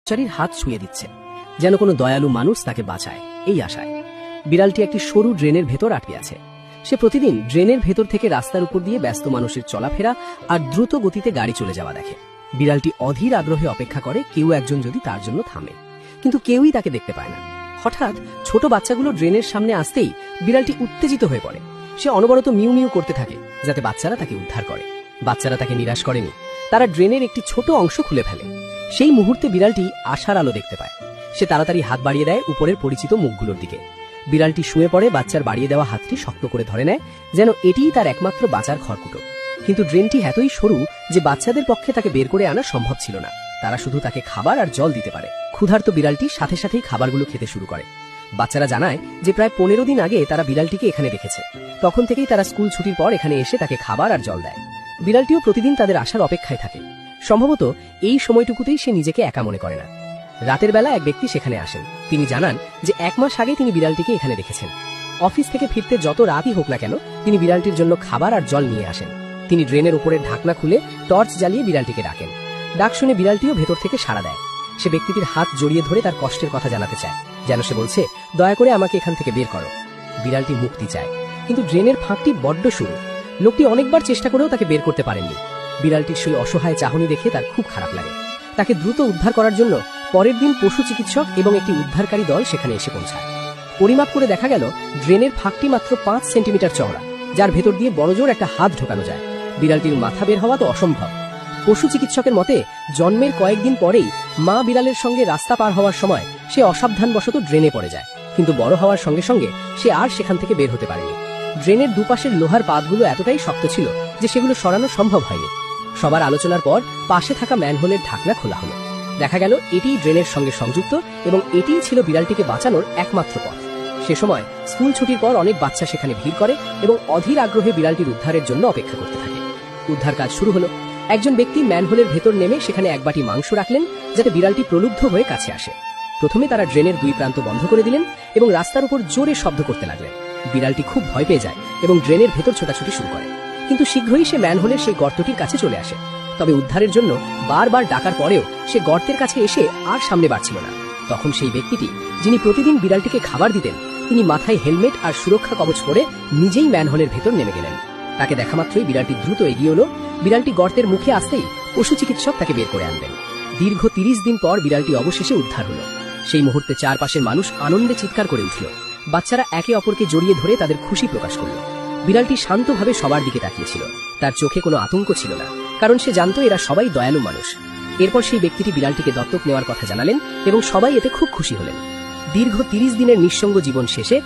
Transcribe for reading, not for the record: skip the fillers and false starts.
কর্মচারীর হাত ছুঁয়ে দিচ্ছে, যেন কোনো দয়ালু মানুষ তাকে বাঁচায় এই আশায়। বিড়ালটি একটি সরু ড্রেনের ভেতর আটকে আছে। সে প্রতিদিন ড্রেনের ভেতর থেকে রাস্তার উপর দিয়ে ব্যস্ত মানুষের চলাফেরা আর দ্রুত গতিতে গাড়ি চলে যাওয়া দেখে। বিড়ালটি অধীর আগ্রহে অপেক্ষা করে কেউ একজন যদি তার জন্য থামে, কিন্তু কেউই তাকে দেখতে পায় না। হঠাৎ ছোট বাচ্চাগুলো ড্রেনের সামনে আসতেই বিড়ালটি উত্তেজিত হয়ে পড়ে। সে অনবরত মিউ মিউ করতে থাকে যাতে বাচ্চারা তাকে উদ্ধার করে। বাচ্চারা তাকে নিরাশ করেনি, তারা ড্রেনের একটি ছোট অংশ খুলে ফেলে। সেই মুহূর্তে বিড়ালটি আশার আলো দেখতে পায়। সে তাড়াতাড়ি হাত বাড়িয়ে দেয় উপরের পরিচিত মুখগুলোর দিকে। বিড়ালটি শুয়ে পড়ে বাচ্চার বাড়িয়ে দেওয়া হাতটি শক্ত করে ধরে নেয়, যেন এটিই তার একমাত্র বাঁচার খড়কুটো। কিন্তু ড্রেনটি এতই সরু যে বাচ্চাদের পক্ষে তাকে বের করে আনা সম্ভব ছিল না। তারা শুধু তাকে খাবার আর জল দিতে পারে। ক্ষুধার্ত বিড়ালটি সাথে সাথেই খাবারগুলো খেতে শুরু করে। বাচ্চারা জানায় যে প্রায় 15 দিন আগে তারা বিড়ালটিকে এখানে দেখেছে। তখন থেকেই তারা স্কুল ছুটির পর এখানে এসে তাকে খাবার আর জল দেয়। বিড়ালটিও প্রতিদিন তাদের আসার অপেক্ষায় থাকে। সম্ভবত এই সময়টুকুতেই সে নিজেকে একা মনে করে না। রাতের বেলা এক ব্যক্তি সেখানে আসেন। তিনি জানান যে 1 মাস আগে তিনি বিড়ালটিকে এখানে দেখেছেন। অফিস থেকে ফিরতে যত রাতই হোক না কেন, তিনি বিড়ালটির জন্য খাবার আর জল নিয়ে আসেন। তিনি ড্রেনের উপরের ঢাকনা খুলে টর্চ জ্বালিয়ে বিড়ালটিকে ডাকেন। ডাক শুনে বিড়ালটিও ভেতর থেকে সাড়া দেয়। সে ব্যক্তিটির হাত জড়িয়ে ধরে তার কষ্টের কথা জানাতে চায়, যেন সে বলছে, দয়া করে আমাকে এখান থেকে বের করো। বিড়ালটি মুক্তি চায়, কিন্তু ড্রেনের ফাঁকটি বড্ড সরু। লোকটি অনেকবার চেষ্টা করেও তাকে বের করতে পারেননি। বিড়ালটির সেই অসহায় চাহনি দেখে তার খুব খারাপ লাগে। তাকে দ্রুত উদ্ধার করার জন্য পরের দিন পশু চিকিৎসক এবং একটি উদ্ধারকারী দল সেখানে এসে পৌঁছায়। পরিমাপ করে দেখা গেল ড্রেনের ফাঁকটি মাত্র 5 সেন্টিমিটার চওড়া, যার ভেতর দিয়ে বড়জোর একটা হাত ঢোকানো যায়। বিড়ালটির মাথা বের হওয়া তো অসম্ভব। পশু চিকিৎসকের মতে জন্মের কয়েকদিন পরেই মা বিড়ালের সঙ্গে রাস্তা পার হওয়ার সময় সে অসাবধানবশত ড্রেনে পড়ে যায়, কিন্তু বড় হওয়ার সঙ্গে সঙ্গে সে আর সেখান থেকে বের হতে পারেনি। ড্রেনের দুপাশের লোহার পাতগুলো এতটাই শক্ত ছিল যে সেগুলো সরানো সম্ভব হয়নি। সবার আলোচনার পর পাশে থাকা ম্যানহোলের ঢাকনা খোলা হলো। দেখা গেল এটিই ড্রেনের সঙ্গে সংযুক্ত এবং এটিই ছিল বিড়ালটিকে বাঁচানোর একমাত্র পথ। সে সময় স্কুল ছুটির পর অনেক বাচ্চা সেখানে ভিড় করে এবং অধীর আগ্রহে বিড়ালটির উদ্ধারের জন্য অপেক্ষা করতে থাকে। উদ্ধার কাজ শুরু হলো। একজন ব্যক্তি ম্যানহোলের ভেতর নেমে সেখানে এক বাটি মাংস রাখলেন, যাতে বিড়ালটি প্রলুব্ধ হয়ে কাছে আসে। প্রথমে তারা ড্রেনের 2 প্রান্ত বন্ধ করে দিলেন এবং রাস্তার উপর জোরে শব্দ করতে লাগলেন। বিড়ালটি খুব ভয় পেয়ে যায় এবং ড্রেনের ভেতর ছোটাছুটি শুরু করে, কিন্তু শীঘ্রই সে ম্যানহোলের সেই গর্তটির কাছে চলে আসে। তবে উদ্ধারের জন্য বারবার ডাকার পরেও সে গর্তের কাছে এসে আর সামনে বাড়ছিল না। তখন সেই ব্যক্তিটি, যিনি প্রতিদিন বিড়ালটিকে খাবার দিতেন, তিনি মাথায় হেলমেট আর সুরক্ষা কবচ পরে নিজেই ম্যানহোলের ভেতর নেমে গেলেন। তাকে দেখা মাত্রই বিড়ালটি দ্রুত এগিয়ে এলো। বিড়ালটি গর্তের মুখে আসতেই পশু চিকিৎসক তাকে বের করে আনলেন। দীর্ঘ 30 দিন পর বিড়ালটি অবশেষে উদ্ধার হলো। সেই মুহূর্তে চারপাশের মানুষ আনন্দে চিৎকার করে উঠল। বাচ্চারা একে অপরকে জড়িয়ে ধরে তাদের খুশি প্রকাশ করল। বিড়ালটি শান্তভাবে সবার দিকে তাকিয়েছিল। তার চোখে কোনো আতঙ্ক ছিল না, কারণ সে জানত এরা সবাই দয়ালু মানুষ। এরপর সেই ব্যক্তিটি বিড়ালটিকে দত্তক নেওয়ার কথা জানালেন এবং সবাই এতে খুব খুশি হলেন। দীর্ঘ 30 দিনের নিঃসঙ্গ জীবন শেষে